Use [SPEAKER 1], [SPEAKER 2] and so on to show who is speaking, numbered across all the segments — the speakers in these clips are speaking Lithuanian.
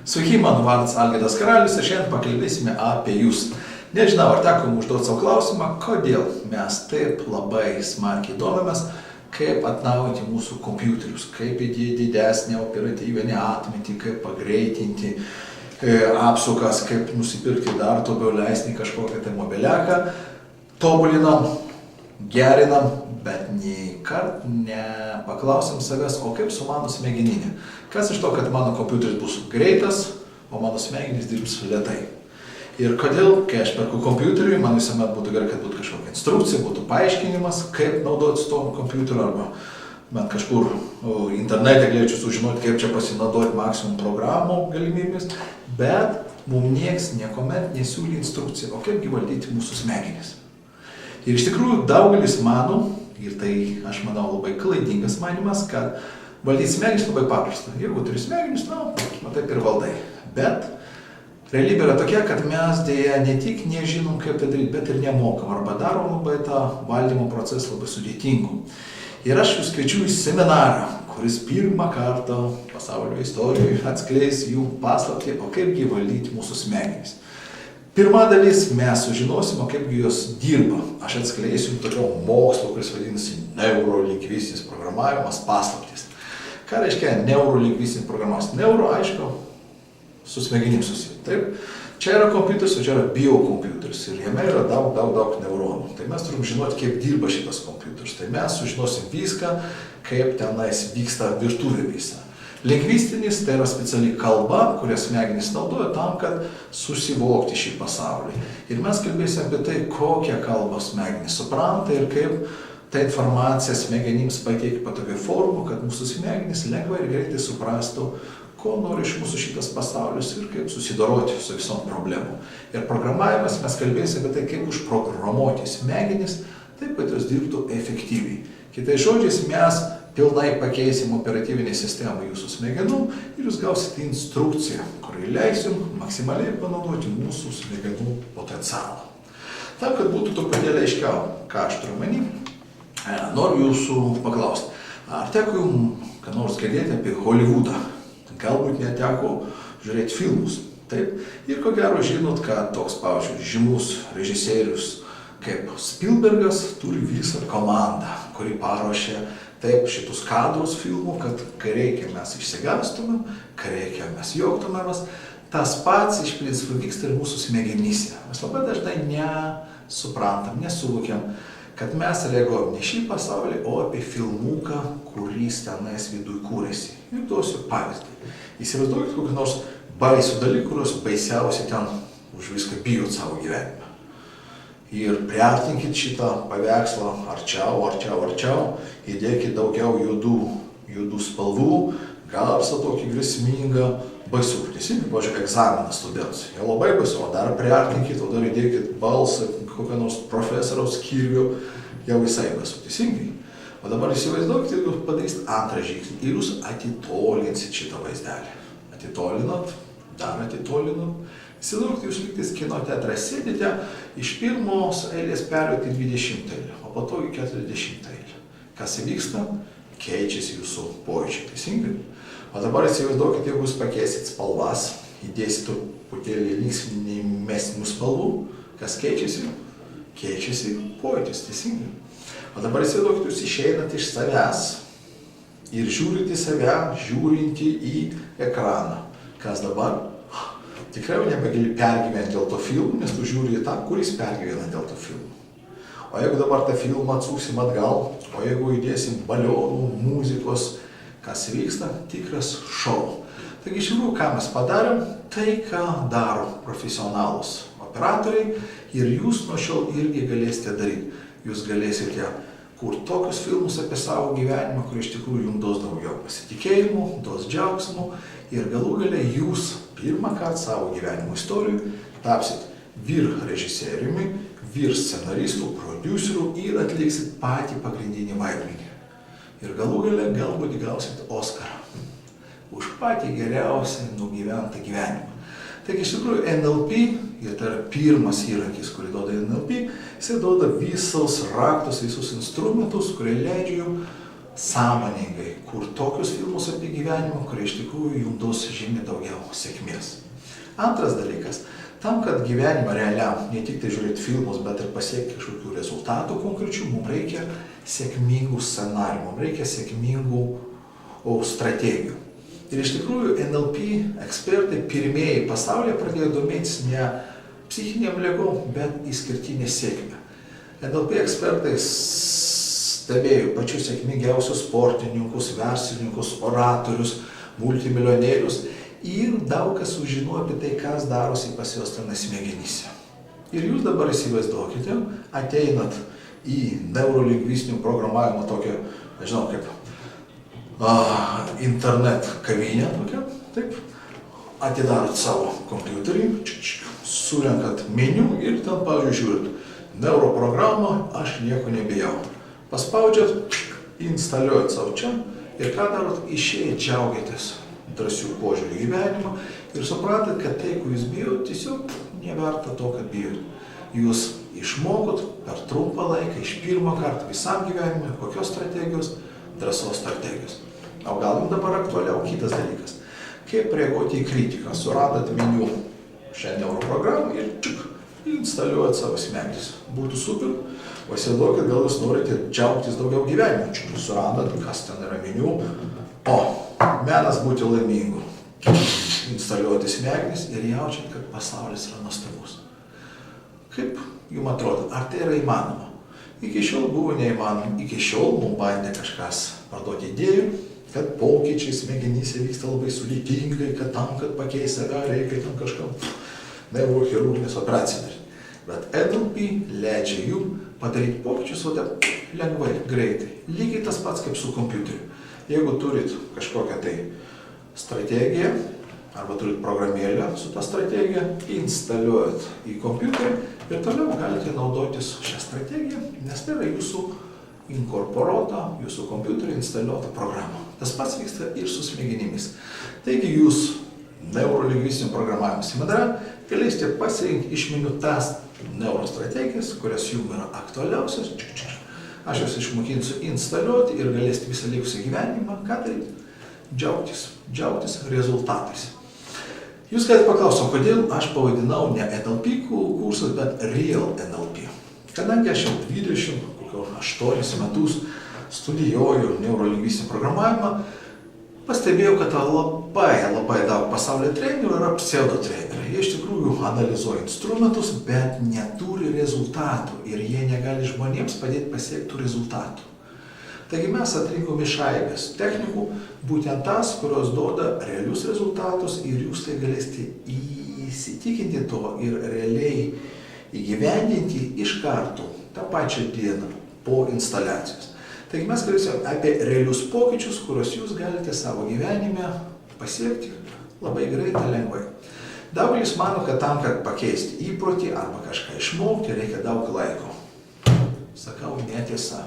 [SPEAKER 1] Sveiki, mano vardas Algirdas Karalius ir šiandien pakalbėsime apie jūs. Nežinau, ar teko užduoti savo klausimą, kodėl mes taip labai smarkiai domimės, kaip atnaujinti mūsų kompiuterius, kaip įdėti didesnį operatyvinį atmintį, kaip pagreitinti apsukas, kaip nusipirkti dar tobulesnį kažkokią tai mobiliaką. Tobulinam, gerinam, bet nei kart nepaklausim savęs, o kaip su mano smegeninė. Kas iš to, kad mano kompiuteris bus greitas, o mano smegenys dirbs lėtai. Ir kodėl, kai aš perku kompiuterį, man visuomet būtų gerai, kad būtų kažkokia instrukcija, būtų paaiškinimas, kaip naudotis to kompiuteriu, arba man kažkur internete galėčiau sužinoti, kaip čia pasinaudoti maksimum programų galimybės, bet mums nieks niekuomet nesiūlė instrukciją, o kaipgi valdyti mūsų smegenis. Ir iš tikrųjų daugelis mano, ir tai aš manau labai klaidingas manimas, kad valdyti smegenis labai paprasta. Jeigu turi smegenis, taip ir valdai. Bet realybė yra tokia, kad mes dėja ne tik nežinom, kaip tai daryti, bet ir nemokam, arba darom labai tą valdymo procesą labai sudėtingų. Ir aš jūs kviečiu į seminarą, kuris pirmą kartą pasaulio istorijoje atskleis jų paslaptį, o kaipgi valdyti mūsų smegenis. Pirma dalis mes sužinosim, kaipgi jos dirba. Aš atskleisiu tokio mokslo, kuris vadinasi neurolingvistinis programavimas paslaptis. Ką reiškia neurolingvistinis programavimas? Neuro, aišku, su smegenim susiję. Taip? Čia yra kompiuteris, o čia yra biokompiuteris ir jame yra daug neuronų. Tai mes turim žinoti, kaip dirba šitas kompiuteris. Tai mes sužinosim viską, kaip tenais vyksta virtuvė visa. Lingvistinis tai yra speciali kalba, kurią smegenys naudoja tam, kad susivokti šį pasaulį. Ir mes kalbėsime apie tai, kokią kalbą smegenys supranta ir kaip tą informaciją smegenims pateikia patogią formą, kad mūsų smegenys lengvai ir greitai suprastų, ko nori iš mūsų šitas pasaulis ir kaip susidoroti su visom problemom. Ir programavimas mes kalbėsime apie tai, kaip užprogramuoti smegenis, taip kad jos dirbtų efektyviai. Kitais žodžiais, mes pilnai pakeisim operatyvinę sistemą jūsų smegenų ir jūs gausite instrukciją, kurį leisim maksimaliai panaudoti mūsų smegenų potencialą. Tam, kad būtų truputėlį aiškiau, ką aš turiu omeny, noriu jūsų paklausti, ar teko jums ką nors girdėti apie Hollywoodą? Galbūt neteko žiūrėti filmus. Taip? Ir ko gero žinot, kad toks, pavyzdžiui, žymus režisierius kaip Spielbergas turi visą komandą, kuri paruošė taip šitus kadrus filmų, kad kai reikia mes išsigastumėm, kai reikia mes juoktumėmės. Tas pats iš principo vyksta ir mūsų smegenyse. Mes labai dažnai nesuprantam, nesuvokiam, kad mes reaguojam ne šį pasaulį, o apie filmuką, kuris tenais viduj kūrėsi. Ir duosiu pavyzdį. Įsivaizduokit kokį nors baisų dalykų, kuriuos baisiausiai ten už viską bijot savo gyvenime. Ir priartinkit šitą paveikslą arčiau, įdėkit daugiau juodų spalvų, garsą tokį grėsmingą, baisu. Teisingai, pavyzdžiui, egzaminas studentams. Jau labai baisu, o dar priartinkit, o dar įdėkit balsą, kokią nors profesoriaus kirvių, jau visai baisu. Teisingai. O dabar įsivaizduokit, jeigu padarysit antrą žingsnį ir jūs atitolinsit šitą vaizdelį. Atitolinat, dar atitolinat. Įsivaizduokit, jūs lygtais kino teatre sėdite, iš pirmos eilės perėjot į 20 eilę, o po to į 40 eilę. Kas įvyksta? Keičiasi jūsų pojūčiai, teisingai? O dabar įsivaizduokit, jeigu jūs pakeisit spalvas, įdėsit truputėlį linksmesnių spalvų, kas keičiasi? Keičiasi pojūtis, teisingai? O dabar įsivaizduokit, jūs išeinat iš savęs ir žiūrite save, žiūrinti į ekraną. Kas dabar? Tikrai nebegali pergyventi dėl to filmų, nes tu žiūri į tą, kuris pergyvena dėl to filmų. O jeigu dabar tą filmą atsuksim atgal, o jeigu įdėsim balionų, muzikos, kas vyksta, tikras šou. Taigi iš tikrųjų, ką mes padarėm, tai ką daro profesionalūs operatoriai ir jūs nuo šiol irgi galėsite daryti. Jūs galėsite kurti tokius filmus apie savo gyvenimą, kurie iš tikrųjų jums duos daugiau pasitikėjimų, duos džiaugsmų ir galų gale jūs pirmą kartą savo gyvenimo istorijų tapsit vyr režisieriumi, vyr scenaristų, prodiuserių ir atliksit patį pagrindinį vaidmenį. Ir galų gale galbūt gausit Oskarą už patį geriausią nugyventą gyvenimą. Taigi iš tikrųjų NLP, ir tai yra pirmas įrankis, kurį duoda NLP, jisai duoda visus raktus, visus instrumentus, kurie leidžia jums sąmoningai kurt tokius filmus apie gyvenimą, kurie iš tikrųjų jums duos žymiai daugiau sėkmės. Antras dalykas, tam, kad gyvenimą realiam, ne tik tai žiūrėti filmus, bet ir pasiekti kažkokių rezultatų konkrečių, mums reikia sėkmingų scenarijų, mums reikia sėkmingų strategijų. Ir iš tikrųjų NLP ekspertai pirmieji pasaulyje pradėjo domėtis ne psichiniam ligom, bet išskirtinė sėkmė. NLP ekspertai stebėjo pačius sėkmingiausius sportininkus, verslininkus, oratorius, multimilionierius ir daug kas sužinojo apie tai, kas darosi pas juos tenai smegenyse. Ir jūs dabar įsivaizduokite, ateinat į neurolingvistinio programavimo tokią, nežinau kaip, internet kavinę tokią, taip, atidarot savo kompiuterį, surenkat meniu ir ten, pavyzdžiui, žiūrit, neuroprogramą, aš nieko nebijau. Paspaudžiat, instaliuojat savo čia ir ką darot, išėjai džiaugiatės drąsių požiūrį gyvenimą ir suprantat, kad tai, ko jūs bijot, tiesiog neverta to, kad bijot. Jūs išmokot per trumpą laiką, iš pirmo karto visam gyvenimui, kokios strategijos, drąsos strategijos. O gal jums dabar aktualiau kitas dalykas. Kaip reaguoti į kritiką? Suradat meniu šią neuroprogramą ir čik, instaliuojat savo smegenis. Būtų super, pasiduokit, gal jūs norite džiaugtis daugiau gyvenimų. Čik, suradat, kas ten yra meniu. O, menas būti laimingu. Instaliuoti smegenis ir jaučiat, kad pasaulis yra nuostabus. Kaip jums atrodo, ar tai yra įmanoma? Iki šiol buvo neįmanoma, iki šiol mums bandė kažkas parduoti idėjų, kad pokyčiai smegenyse vyksta labai sudėtingai, kad tam, kad pakeis save, reikia tam kažkam neurochirurginės operacijos daryti. Bet NLP leidžia jums padaryti pokyčius lengvai, greitai. Lygiai tas pats kaip su kompiuteriu. Jeigu turit kažkokią tai strategiją, arba turit programėlę su tą strategiją, instaliuojat į kompiuterį ir toliau galite naudotis šią strategiją, nes tai yra jūsų inkorporuota, jūsų kompiuterį instaliuota programa. Tas pats vyksta ir su smegenimis. Taigi jūs neurolingvistinio programavimo seminare galėsite pasirinkti iš meniu tas neurostrategijas, kurias jums yra aktualiausios. Aš jūs išmokinsiu instaliuoti ir galėsite visą likusį gyvenimą, ką daryti? Džiaugtis rezultatais. Jūs galite paklausti, kodėl aš pavadinau ne NLP kursas, bet Real NLP. Kadangi aš jau 28 metus studijuoju neurolingvistinį programavimą, pastebėjau, kad labai daug pasaulio trenerių yra pseudo treneriai. Jie iš tikrųjų analizuoja instrumentus, bet neturi rezultatų ir jie negali žmonėms padėti pasiekti rezultatų. Taigi mes atrinkom iš aibės technikų, būtent tas, kurios duoda realius rezultatus ir jūs tai galėsite įsitikinti to ir realiai įgyvendinti iš karto tą pačią dieną po instaliacijos. Taigi mes kalbėsime apie realius pokyčius, kuriuos jūs galite savo gyvenime pasiekti labai greitai, lengvai. Daugelis mano, kad tam, kad pakeisti įprotį arba kažką išmokti, reikia daug laiko. Sakau, netiesa.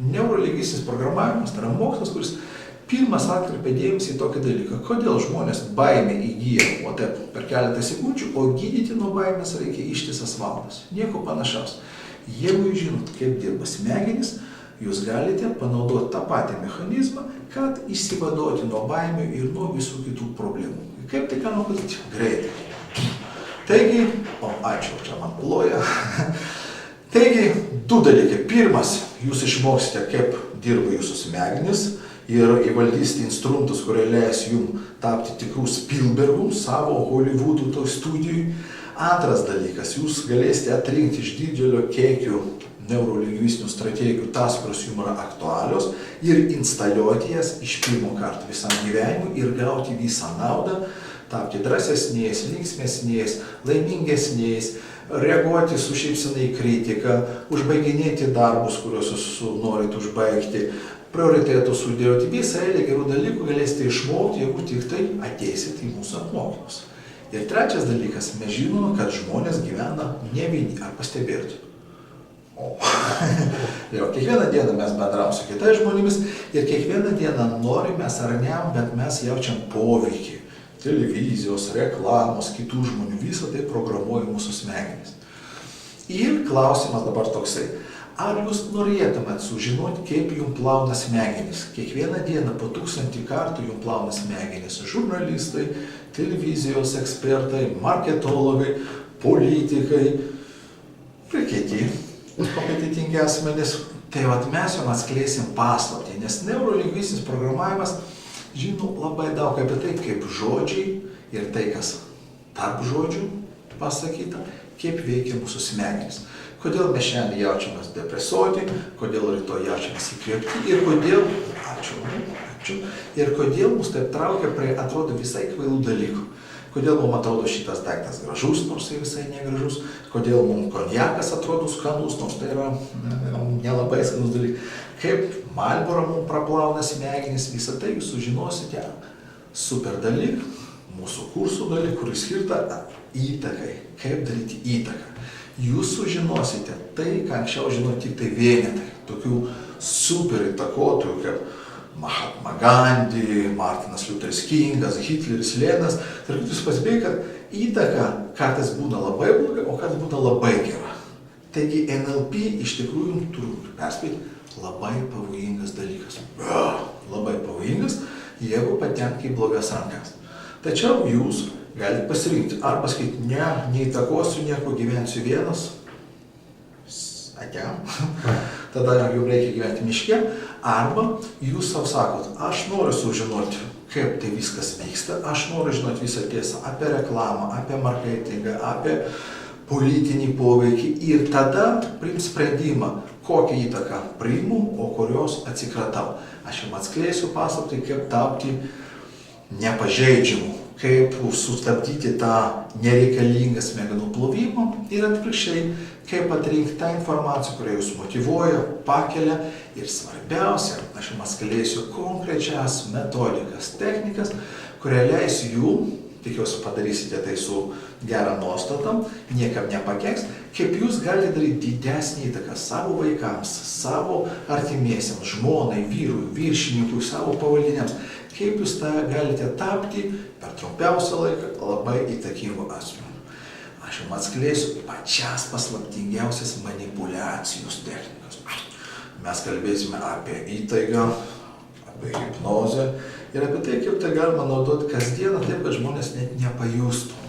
[SPEAKER 1] Neurolingvistinis programavimas tai yra mokslas, kuris pirmas atkreipia dėmesį į tokį dalyką, kodėl žmonės baimę įgyja per keletą sekundžių, o gydyti nuo baimės reikia ištisas valandas. Nieko panašaus. Jeigu jūs žinot, kaip dirba smegenys, jūs galite panaudoti tą patį mechanizmą, kad išsivaduoti nuo baimių ir nuo visų kitų problemų. Kaip tai galima padaryti? Greitai. Taigi, ačiū, čia man ploja. Taigi, du dalykai. Pirmas, jūs išmoksite, kaip dirba jūsų smegenys ir įvaldysite instrumentus, kurie leis jums tapti tikrų Spielbergų savo Hollywoodų toj studijui. Antras dalykas, jūs galėsite atrinkti iš didelio kiekio neurolingvistinių strategijų tas, kurios jums yra aktualios ir instaliuoti jas iš pirmo karto visam gyvenimui ir gauti visą naudą, tapti drąsesniais, linksmesniais, laimingesniais, reaguoti su šypsena į kritiką, užbaiginėti darbus, kuriuos jūs norit užbaigti, prioritetus sudėlioti, visą eilę gerų dalykų galėsite išmokti, jeigu tik tai ateisite į mūsų apmokymus. Ir trečias dalykas, mes žinome, kad žmonės gyvena ne vieni, ar pastebėjote? Kiekvieną dieną mes bendravom su kitais žmonėmis ir kiekvieną dieną norime ar ne, bet mes jaučiam poveikį. Televizijos, reklamos, kitų žmonių, visą tai programuoja mūsų smegenys. Ir klausimas dabar toksai, Ar jūs norėtumėt sužinoti, kaip jums plauna smegenis? Kiekvieną dieną po 1000 kartų jums plauna smegenis žurnalistai, televizijos ekspertai, marketologai, politikai ir kiti kompetentingi asmenys. Tai vat mes jums atskleisim paslaptį, nes neurolingvistinis programavimas žino labai daug apie tai, kaip žodžiai ir tai, kas tarp žodžių pasakyta, kaip veikia mūsų smegenys. Kodėl mes šiandien jaučiamės depresuoti, kodėl rytoj jaučiamės įkvėpti ir kodėl, ir kodėl mus taip traukia prie, atrodo, visai kvailų dalykų. Kodėl mums atrodo šitas daiktas gražus, nors tai visai negražus, kodėl mums konjakas atrodo skanus, nors tai yra nelabai skanus dalykas. Kaip Marlboro mums praplauna smegenis, visą tai jūs sužinosite super dalyk, mūsų kursų dalyk, kuris skirta įtakai, kaip daryti įtaką. Jūs sužinosite tai, ką anksčiau žino tik tai vienetai, tokių super įtakotojų kaip Mahatma Gandhi, Martinas Liuteris Kingas, Hitleris, Lenas. Ir jūs pasibėg, kad įtaka kartais būna labai bloga, o kartais būna labai gera. Taigi NLP iš tikrųjų turbūt perspėti labai pavojingas dalykas. Labai pavojingas, jeigu patenka į blogas rankas. Tačiau jūs galite pasirinkti, ar pasakyti, ne, neįtakosiu nieko, gyvensiu vienas, atėjom, tada jums reikia gyventi miške, arba jūs savo sakot, aš noriu sužinoti, kaip tai viskas vyksta, aš noriu žinoti visą tiesą apie reklamą, apie marketingą, apie politinį poveikį ir tada priims sprendimą, kokią įtaką priimu, o kurios atsikratau. Aš jums atskleisiu paslaptį, kaip tapti nepažeidžiamu, kaip sustabdyti tą nereikalingą smegenų plovimą ir atvirkščiai, kaip atrinkti tą informaciją, kurią jūs motyvuoja, pakelia ir svarbiausia, aš jums atskleisiu konkrečias metodikas, technikas, kurie leis jums, tikiuosi padarysite tai su gerą nuostatom, niekam nepakeks, kaip jūs galite daryti didesnį įtaką savo vaikams, savo artimiesiems, žmonai, vyrui, viršininkui, savo pavaldiniams, kaip jūs tą galite tapti per trumpiausią laiką labai įtakingų asmenų. Aš jums atskleisiu pačias paslaptingiausias manipulacijos technikas. Mes kalbėsime apie įtaigą, apie hipnozę ir apie tai, kaip tai galima naudoti kasdieną taip, kad žmonės net nepajustų.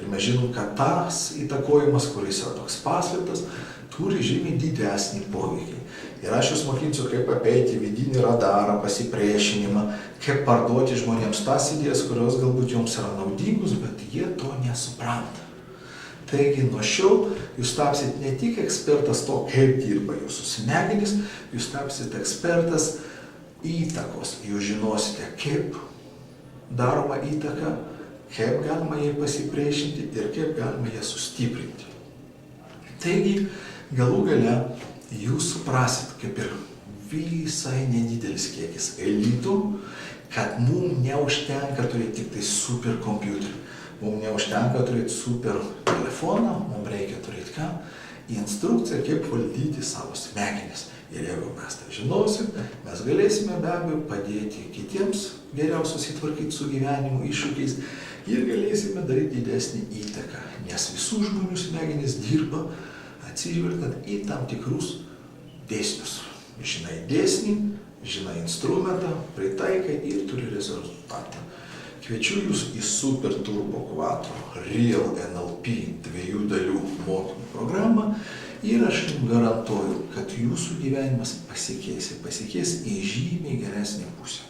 [SPEAKER 1] Ir mes žinom, kad tas įtakojimas, kuris yra toks paslėptas, turi žymiai didesnį poveikį. Ir aš jūs mokinsiu, kaip apeiti vidinį radarą, pasipriešinimą, kaip parduoti žmonėms tas idėjas, kurios galbūt jums yra naudingus, bet jie to nesupranta. Taigi, nuo šiol jūs tapsit ne tik ekspertas to, kaip dirba jūsų smegenys, jūs tapsit ekspertas įtakos. Jūs žinosite, kaip daroma įtaka, kaip galima jai pasipriešinti ir kaip galima ją sustiprinti. Taigi, galų gale jūs suprasit, kaip ir visai nedidelis kiekis elitų, kad mums neužtenka turėti tik tai superkompiuterį. Mums neužtenka turėti super telefoną, mums reikia turėti ką? Instrukciją, kaip valdyti savo smegenis. Ir jeigu mes tai žinosim, mes galėsime be abejo padėti kitiems geriau susitvarkyti su gyvenimo iššūkiais ir galėsime daryti didesnį įtaką, nes visų žmonių smegenys dirba atsižvelgiant į tam tikrus dėsnius. Žinai dėsnį, žinai instrumentą, pritaikai ir turi rezultatą. Kviečiu jūs į Super Turbo Quattro Real NLP 2 dalių mokymų programą ir aš jums garantuoju, kad jūsų gyvenimas pasikeis į žymiai geresnę pusę.